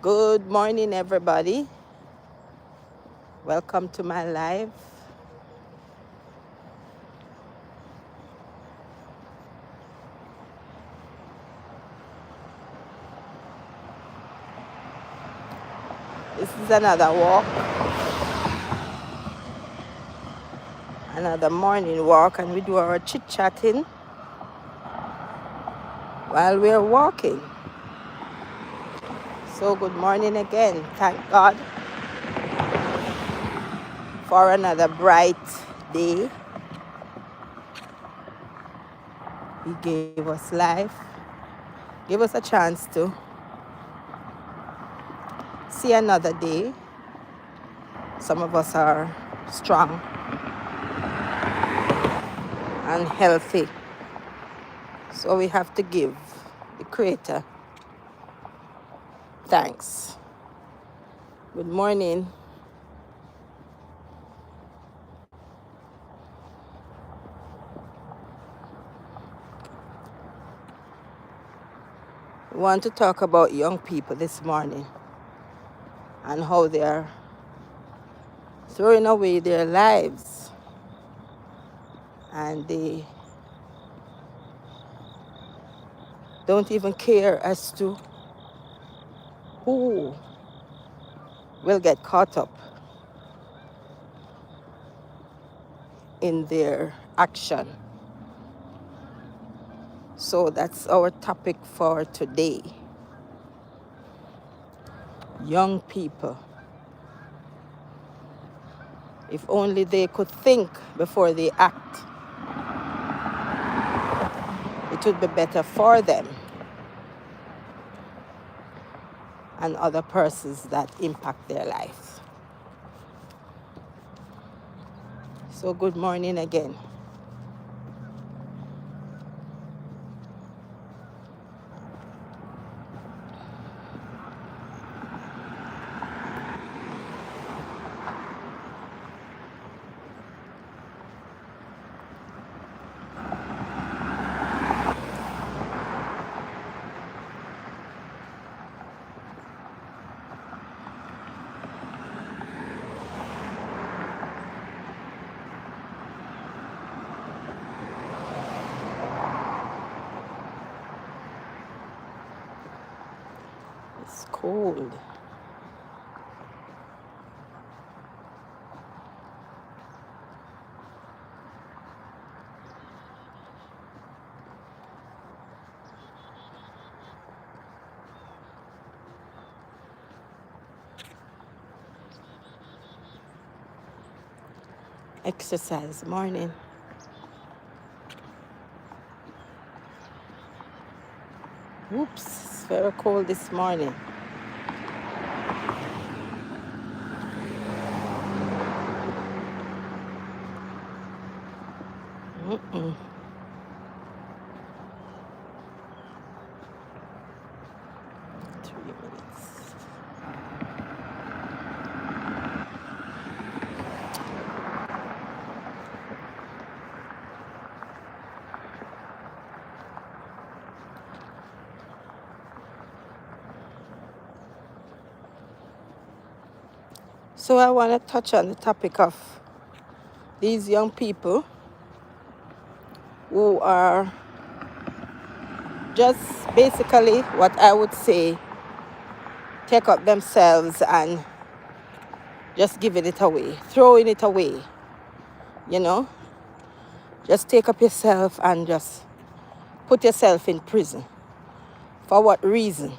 Good morning, everybody. Welcome to my live. This is another walk, another morning walk, and we do our chit-chatting while we're walking. So good morning again. Thank God for another bright day. He gave us life, gave us a chance to see another day. Some of us are strong and healthy, so we have to give the Creator thanks. Good morning. We want to talk about young people this morning and how they are throwing away their lives, and they don't even care as to who will get caught up in their action. So that's our topic for today. Young people. If only they could think before they act, it would be better for them and other persons that impact their life. So good morning again. It's cold. Exercise morning. Oops, it's very cold this morning. Mm-mm. Minutes. So I want to touch on the topic of these young people who are just basically what I would say take up themselves and just giving it away, throwing it away, you know. Just take up yourself and just put yourself in prison. For what reason?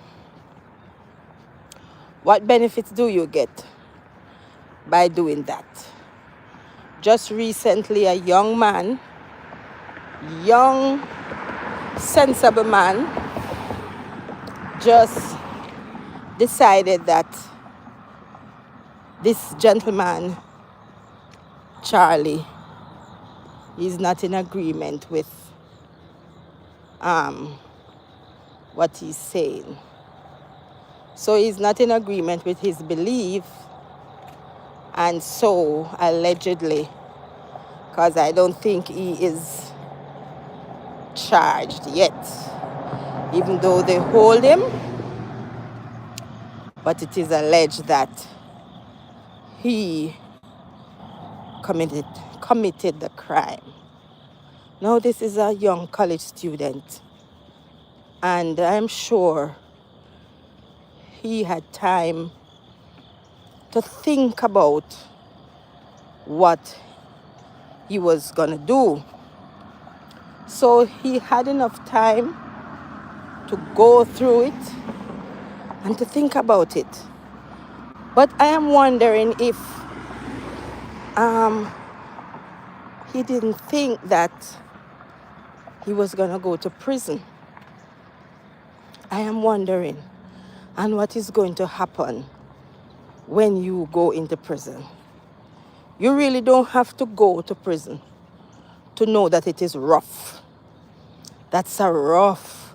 What benefits do you get by doing that? Just recently, a young man, young, sensible man, just decided that this gentleman, Charlie, is not in agreement with what he's saying. So he's not in agreement with his belief, and so allegedly, because I don't think he is charged yet, even though they hold him but it is alleged that he committed the crime. Now this is a young college student, and I'm sure he had time to think about what he was gonna do. So he had enough time to go through it and to think about it. But I am wondering if he didn't think that he was gonna go to prison. I am wondering, and what is going to happen when you go into prison. You really don't have to go to prison to know that it is rough. That's a rough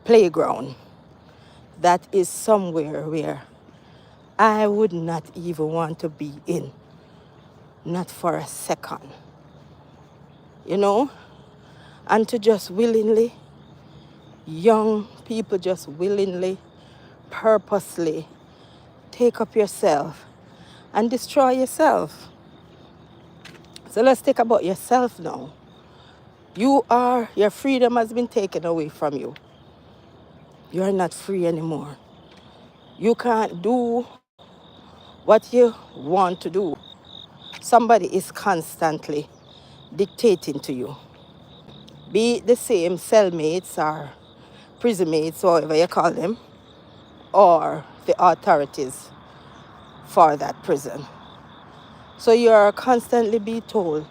playground. That is somewhere where I would not even want to be in, not for a second. You know? And to just willingly, young people just willingly, purposely take up yourself and destroy yourself. So let's think about yourself now. Your freedom has been taken away from you. You are not free anymore. You can't do what you want to do. Somebody is constantly dictating to you. Be it the same cellmates or prison mates, whatever you call them, or the authorities for that prison. So you are constantly being told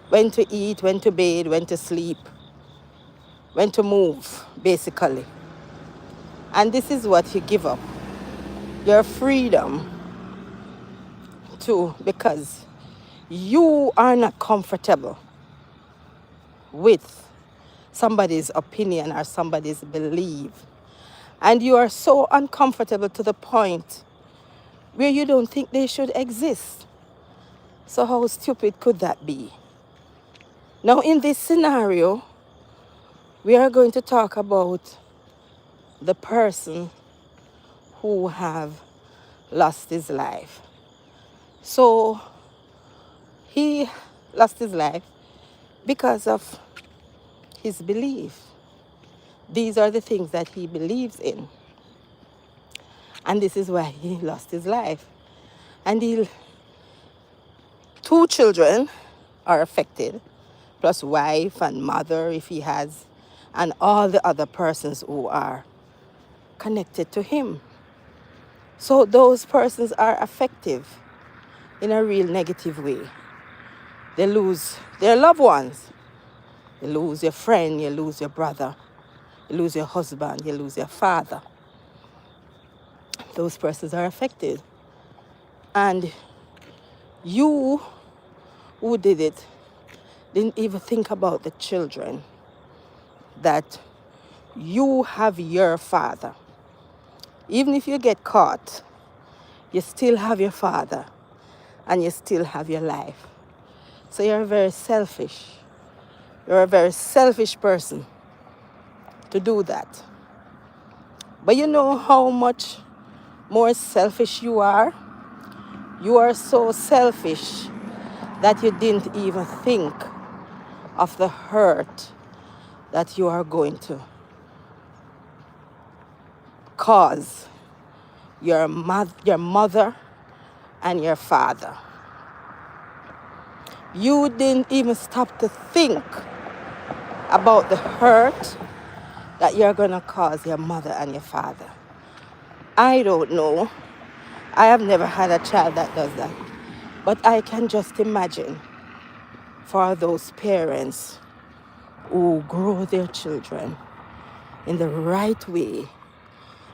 when to eat, when to bathe, when to sleep, when to move, basically. And this is what you give up. Your freedom too, because you are not comfortable with somebody's opinion or somebody's belief. And you are so uncomfortable to the point where you don't think they should exist. So how stupid could that be? Now in this scenario, we are going to talk about the person who have lost his life. So he lost his life because of his belief. These are the things that he believes in. And this is why he lost his life. And two children are affected, plus wife and mother if he has, and all the other persons who are connected to him. So those persons are effective in a real negative way. They lose their loved ones. You lose your friend, you lose your brother, you lose your husband, you lose your father. Those persons are affected. And you who did it didn't even think about the children, that you have your father. Even if you get caught, you still have your father and you still have your life. So you're very selfish. You're a very selfish person to do that. But you know how much more selfish you are? You are so selfish that you didn't even think of the hurt that you are going to cause your mother and your father. You didn't even stop to think about the hurt that you're going to cause your mother and your father. I don't know. I have never had a child that does that. But I can just imagine for those parents who grow their children in the right way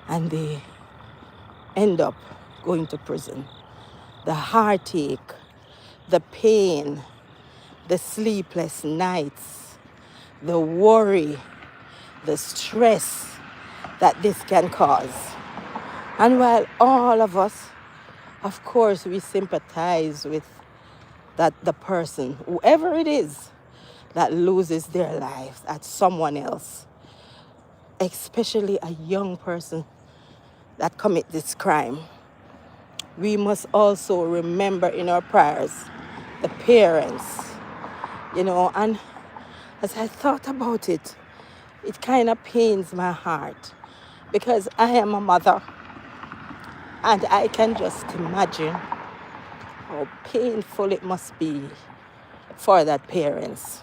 and they end up going to prison. The heartache, the pain, the sleepless nights, the worry, the stress that this can cause. And while all of us, of course, we sympathize with the person, whoever it is, that loses their lives at someone else, especially a young person that commit this crime. We must also remember in our prayers the parents, and as I thought about it, it kind of pains my heart because I am a mother and I can just imagine how painful it must be for that parents.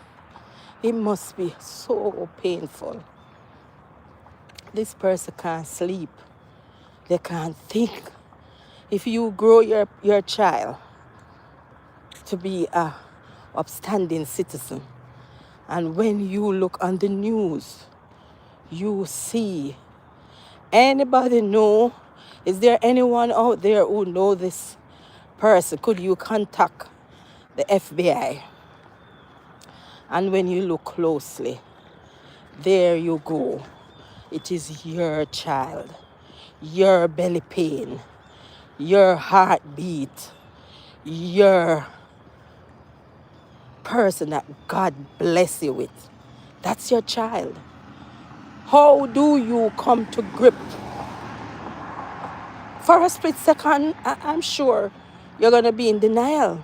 It must be so painful. This person can't sleep. They can't think. If you grow your child to be a upstanding citizen, and when you look on the news, you see, anybody know, is there anyone out there who know this person? Could you contact the FBI? And when you look closely, there you go. It is your child, your belly pain, your heartbeat, your person that God bless you with. That's your child. How do you come to grip? For a split second, I'm sure you're going to be in denial.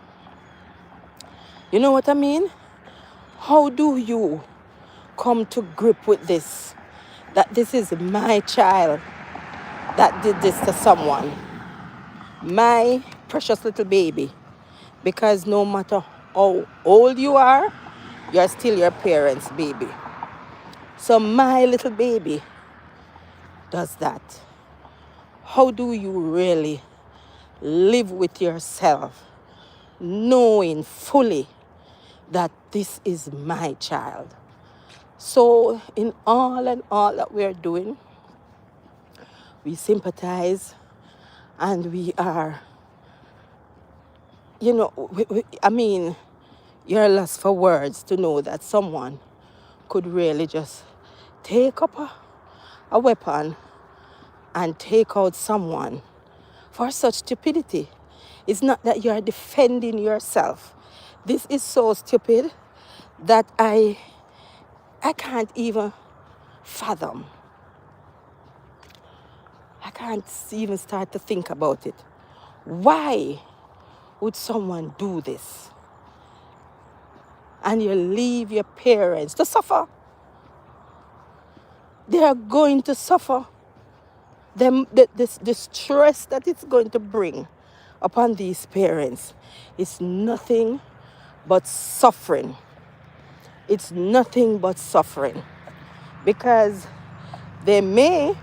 You know what I mean? How do you come to grip with this? That this is my child that did this to someone. My precious little baby. Because no matter how old you are, you're still your parents' baby. So my little baby does that. How do you really live with yourself, knowing fully that this is my child? So in all and all that we're doing, we sympathize and we are, you're lost for words to know that someone could really just take up a weapon and take out someone for such stupidity. It's not that you're defending yourself. This is so stupid that I can't even fathom. I can't even start to think about it. Why would someone do this? And you leave your parents to suffer. They are going to suffer. The stress that it's going to bring upon these parents is nothing but suffering. It's nothing but suffering. Because they may,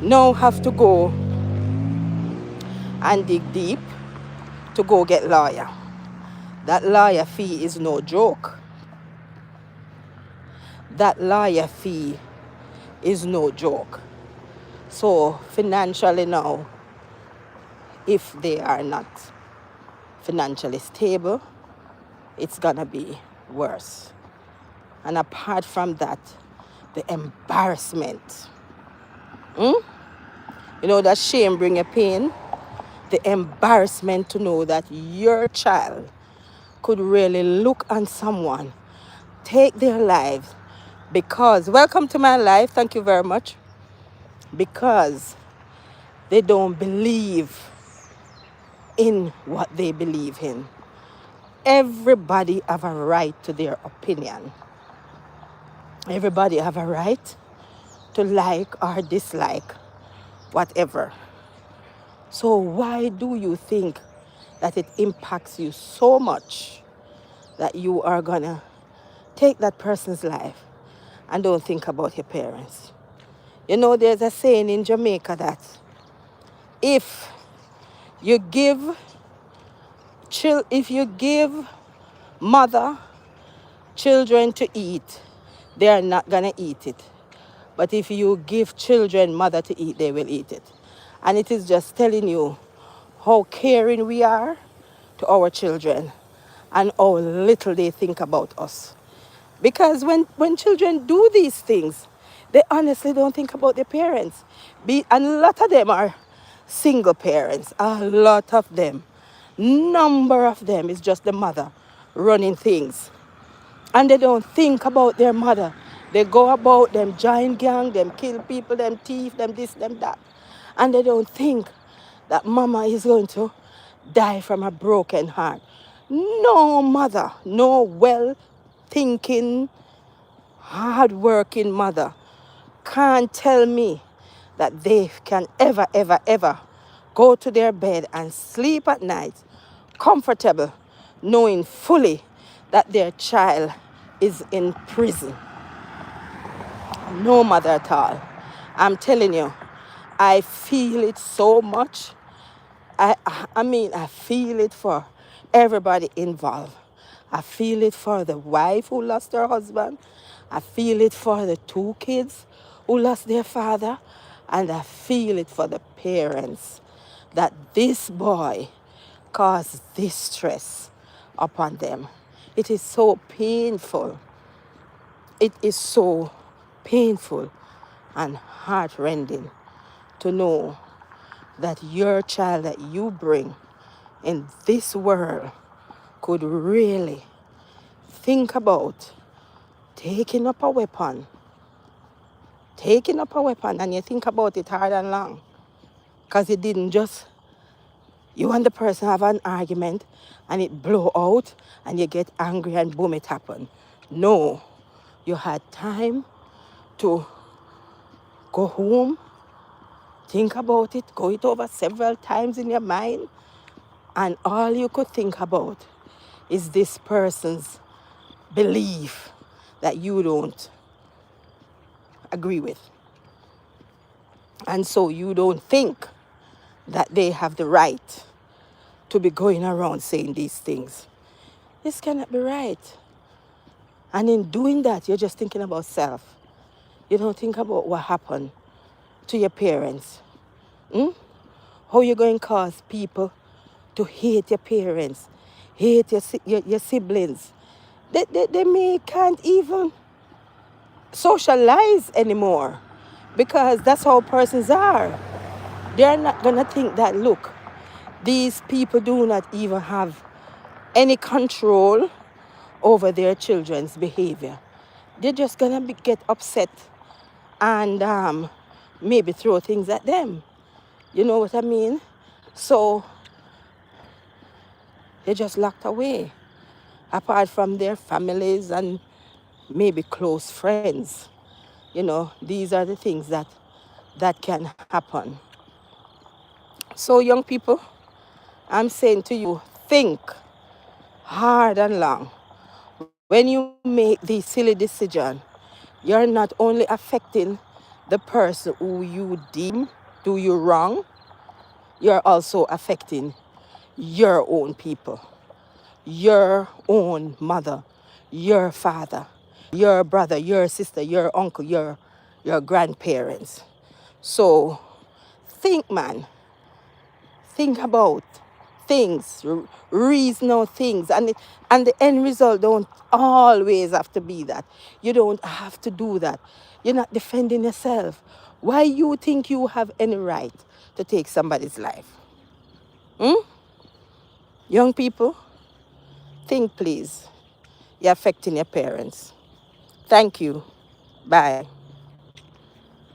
now have to go and dig deep to go get lawyer. That lawyer fee is no joke. That lawyer fee is no joke. So financially now, if they are not financially stable, it's gonna be worse. And apart from that, the embarrassment. That shame bring a pain. The embarrassment to know that your child could really look on someone, take their lives because, welcome to my life, thank you very much, because they don't believe in what they believe in. Everybody have a right to their opinion. Everybody have a right to like or dislike whatever. So why do you think that it impacts you so much that you are gonna take that person's life and don't think about your parents? There's a saying in Jamaica that if you give mother children to eat, they are not gonna eat it. But if you give children mother to eat, they will eat it. And it is just telling you how caring we are to our children and how little they think about us. Because when children do these things, they honestly don't think about their parents. And a lot of them are single parents. A lot of them. Number of them is just the mother running things. And they don't think about their mother. They go about them giant gang, them kill people, them thief, them this, them that. And they don't think that mama is going to die from a broken heart. No mother, no well-thinking, hard-working mother can't tell me that they can ever, ever, ever go to their bed and sleep at night comfortable, knowing fully that their child is in prison. No mother at all. I'm telling you, I feel it so much. I mean, I feel it for everybody involved. I feel it for the wife who lost her husband. I feel it for the two kids who lost their father. And I feel it for the parents that this boy caused this stress upon them. It is so painful. It is so painful and heartrending to know that your child that you bring in this world could really think about taking up a weapon, and you think about it hard and long, because it didn't just, you and the person have an argument and it blow out and you get angry and boom, it happened. No, you had time to go home, think about it, go it over several times in your mind, and all you could think about is this person's belief that you don't agree with. And so you don't think that they have the right to be going around saying these things. This cannot be right. And in doing that, you're just thinking about self. You don't think about what happened to your parents. How you're going to cause people to hate your parents, hate your siblings. They can't even socialize anymore because that's how persons are. They're not going to think that, look, these people do not even have any control over their children's behavior. They're just going to get upset and maybe throw things at them. You know what I mean? So they're just locked away, apart from their families and maybe close friends. You know, these are the things that can happen. So young people, I'm saying to you, think hard and long. When you make these silly decisions, you're not only affecting the person who you deem do you wrong, you're also affecting your own people, your own mother, your father, your brother, your sister, your uncle, your grandparents. So think, man. Think about things, reason out things, and the end result don't always have to be that. You don't have to do that. You're not defending yourself. Why you think you have any right to take somebody's life? Young people, think please. You're affecting your parents. Thank you. Bye.